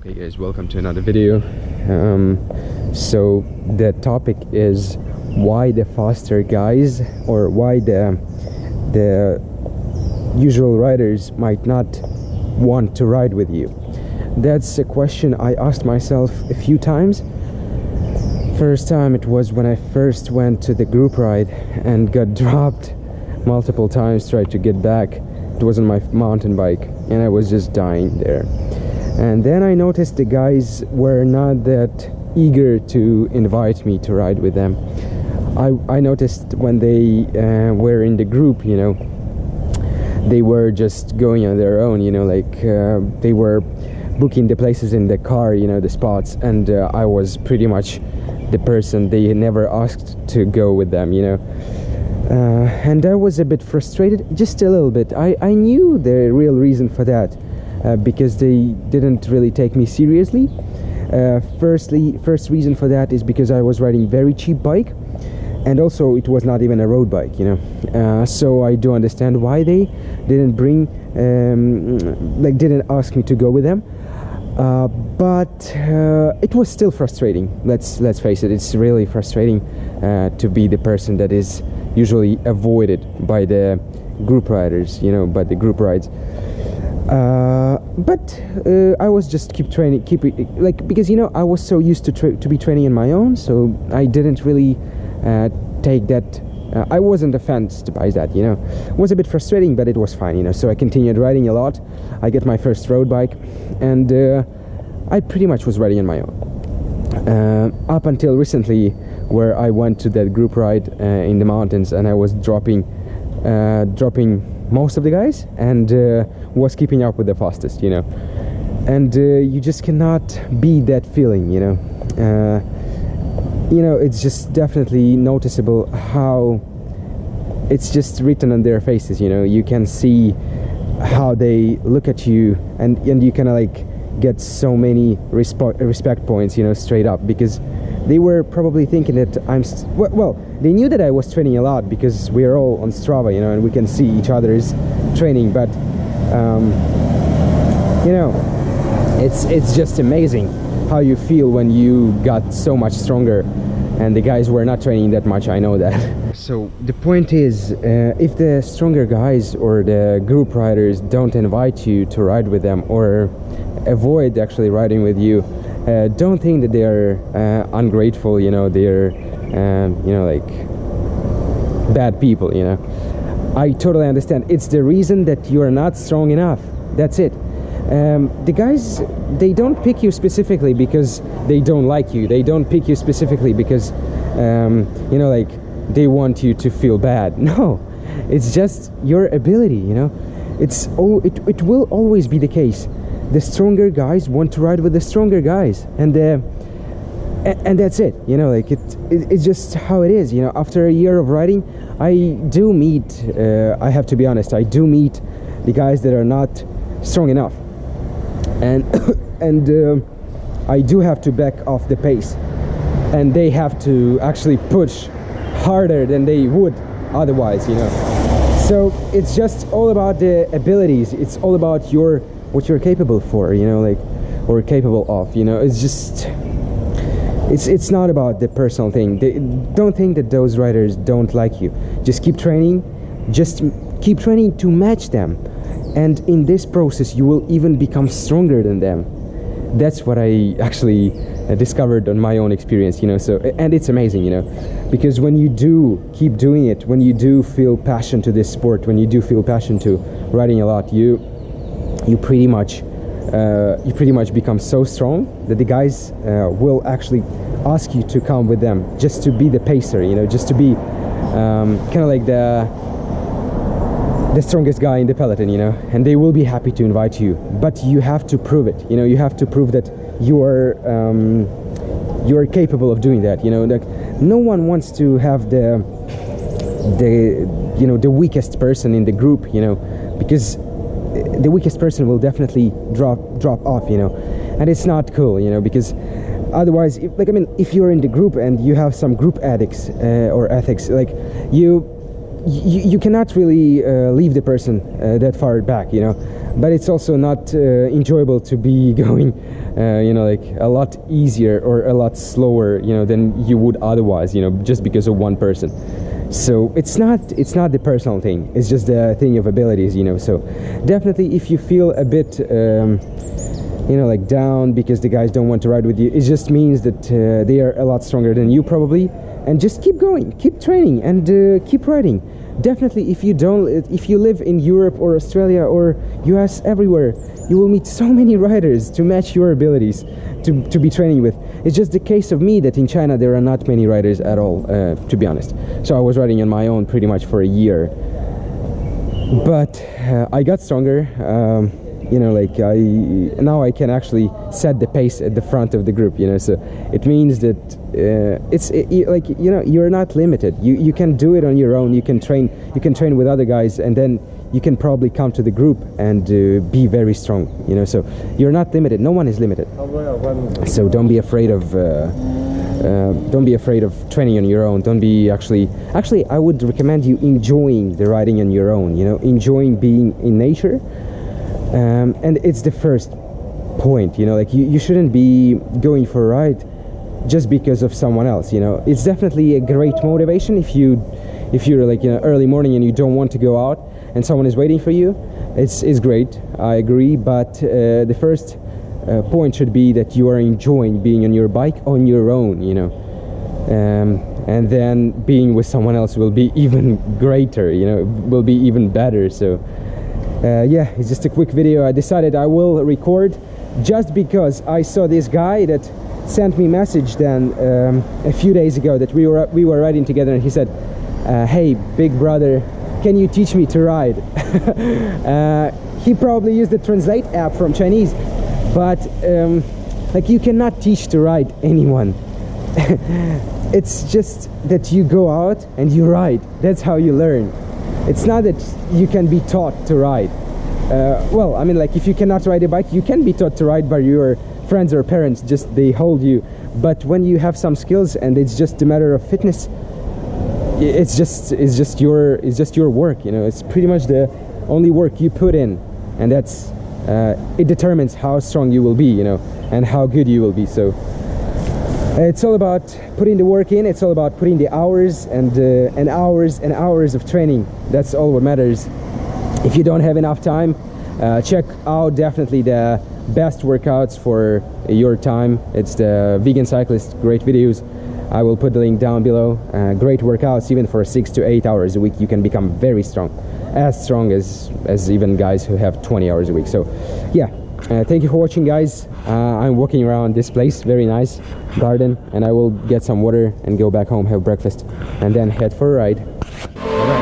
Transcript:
Okay guys, welcome to another video. So the topic is why the faster guys, or why the usual riders might not want to ride with you. That's a question I asked myself a few times. First time it was when I first went to the group ride and got dropped multiple times, tried to get back. It was on my mountain bike and I was just dying there. And then I noticed the guys were not that eager to invite me to ride with them. I noticed when they were in the group, you know, they were just going on their own, you know, like they were booking the places in the car, you know, the spots, and I was pretty much the person they never asked to go with them, you know. And I was a bit frustrated, just a little bit. I knew the real reason for that. Because they didn't really take me seriously. First reason for that is because I was riding very cheap bike, and also it was not even a road bike, you know. So I do understand why they didn't bring, didn't ask me to go with them. But it was still frustrating. Let's face it, it's really frustrating to be the person that is usually avoided by the group riders, you know, by the group rides. But I was just keep because, you know, I was so used to be training on my own, so I didn't really take that. I wasn't offended by that, you know. It was a bit frustrating, but it was fine, you know. So I continued riding a lot. I got my first road bike, and I pretty much was riding on my own up until recently, where I went to that group ride in the mountains, and I was dropping most of the guys, and was keeping up with the fastest, you know. And you just cannot beat that feeling, you know. You know, it's just definitely noticeable how it's just written on their faces, you know. You can see how they look at you, and you kind of like get so many respect points, you know, straight up, because they were probably thinking that well, they knew that I was training a lot because we are all on Strava, you know, and we can see each other's training. But you know, it's just amazing how you feel when you got so much stronger, and the guys were not training that much. I know that. So the point is, if the stronger guys or the group riders don't invite you to ride with them, or avoid actually riding with you, don't think that they are ungrateful, you know, they're you know, like bad people, you know. I totally understand. It's the reason that you are not strong enough. That's it. The guys, they don't pick you specifically because they don't like you. They don't pick you specifically because you know, like they want you to feel bad. No, it's just your ability, you know. It will always be the case. The stronger guys want to ride with the stronger guys, and that's it, you know. Like it's just how it is, you know. After a year of riding, I do meet, I have to be honest, I do meet the guys that are not strong enough, and I do have to back off the pace, and they have to actually push harder than they would otherwise, you know. So it's just all about the abilities. It's all about what you're capable for, you know, like, or capable of, you know. It's just, it's not about the personal thing. Don't think that those riders don't like you. Just keep training, just keep training to match them, and in this process you will even become stronger than them. That's what I actually discovered on my own experience, you know. So, and it's amazing, you know, because when you do keep doing it, when you do feel passion to this sport, when you do feel passion to riding a lot, you pretty much become so strong that the guys will actually ask you to come with them, just to be the pacer, you know, just to be kind of like the strongest guy in the peloton, you know. And they will be happy to invite you, but you have to prove it, you know. You have to prove that you are capable of doing that, you know. Like, no one wants to have the you know, the weakest person in the group, you know, because the weakest person will definitely drop off, you know. And it's not cool, you know, because otherwise, if you're in the group and you have some group addicts or ethics, like you cannot really leave the person that far back, you know. but it's also not enjoyable to be going you know, like a lot easier or a lot slower, you know, than you would otherwise, you know, just because of one person. So it's not the personal thing, it's just the thing of abilities, you know. So definitely if you feel a bit you know, like down because the guys don't want to ride with you, it just means that they are a lot stronger than you probably, and just keep going, keep training, and keep riding. Definitely if you live in Europe or Australia or US, everywhere, you will meet so many riders to match your abilities to be training with. It's just the case of me that in China there are not many riders at all, to be honest. So I was riding on my own pretty much for a year, but I got stronger. You know, like now I can actually set the pace at the front of the group, you know. So it means that like, you know, you're not limited. You can do it on your own. You can train with other guys, and then you can probably come to the group and be very strong, you know. So you're not limited. No one is limited. So don't be afraid of training on your own. Don't be actually I would recommend you enjoying the riding on your own, you know, enjoying being in nature. And it's the first point, you know, like you shouldn't be going for a ride just because of someone else, you know. It's definitely a great motivation if you're like, you know, early morning and you don't want to go out and someone is waiting for you. It's great, I agree, but the first point should be that you are enjoying being on your bike on your own, you know. And then being with someone else will be even greater, you know, will be even better. So yeah, it's just a quick video. I decided I will record just because I saw this guy that sent me a message then a few days ago that we were riding together, and he said, hey big brother, can you teach me to ride? He probably used the Translate app from Chinese, but like, you cannot teach to ride anyone. It's just that you go out and you ride. That's how you learn. It's not that you can be taught to ride. Well, I mean, like, if you cannot ride a bike, you can be taught to ride by your friends or parents, just they hold you. But when you have some skills and it's just a matter of fitness, it's just your work, you know. It's pretty much the only work you put in, and that's it determines how strong you will be, you know, and how good you will be. So it's all about putting the work in. It's all about putting the hours and hours and hours of training. That's all what matters. If you don't have enough time, check out definitely the best workouts for your time. It's the Vegan Cyclist, great videos. I will put the link down below. Great workouts, even for 6 to 8 hours a week. You can become very strong, as strong as even guys who have 20 hours a week. So yeah, thank you for watching, guys. I'm walking around this place, very nice garden, and I will get some water and go back home, have breakfast, and then head for a ride. All right.